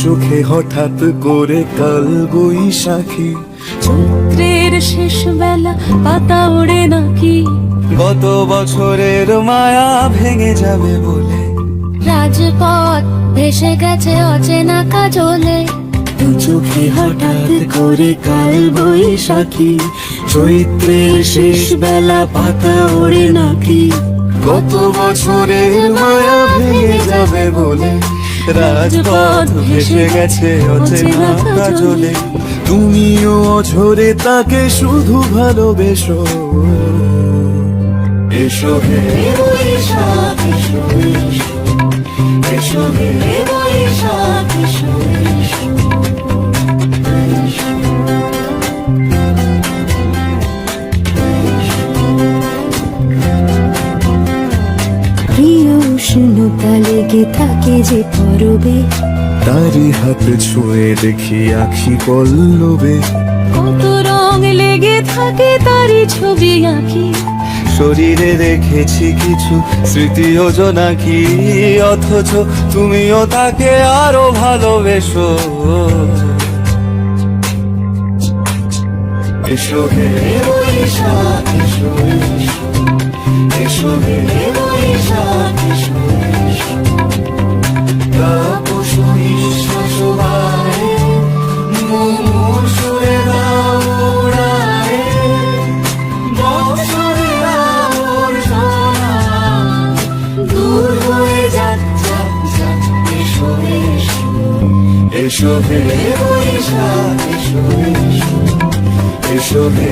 চোখে হঠাৎ করে কাল বৈশাখী, চৈত্রের শেষ বেলা পাতা ওড়ে নাকি, গত বছরের মায়া ভেঙে যাবে বলে রাজপথ ভেসে গেছে অচেনা কাজলে। দু চোখে হঠাৎ করে কাল বৈশাখী, চৈত্রের শেষ বেলা পাতা ওড়ে নাকি, গত বছরের মায়া ভেঙে যাবে বলে রাজপথ ভেসে গেছে অচেনা কাজলে। তুমিও অঝরে তাকে শুধু ভালোবেসো, এসো হে বৈশাখ এসো, এসো হে বৈশাখ এসো। প্রিয় উষ্ণতা লেগে থাকে যে পরবে, তারি হাত ছুঁয়ে দেখি আখি পল্লবে, কত রং লেগে থাকে তারই ছবি আঁকি। শরীরে রেখেছি কিছু স্মৃতি জোনাকি, অথচ তুমিও তাকে আরো ভালোবেসো, এসো হে বৈশাখ এসো, এসো হে বৈশাখ এসো। তাপস নিঃশ্বাস বাড়ে, মুমুর সুরে দাও উড়ায়ে, বৎসরের আবর্জনা দূর হয়ে যাক যাক যাক। এসো এসো, এসো হে বৈশাখ এসো, এসো হে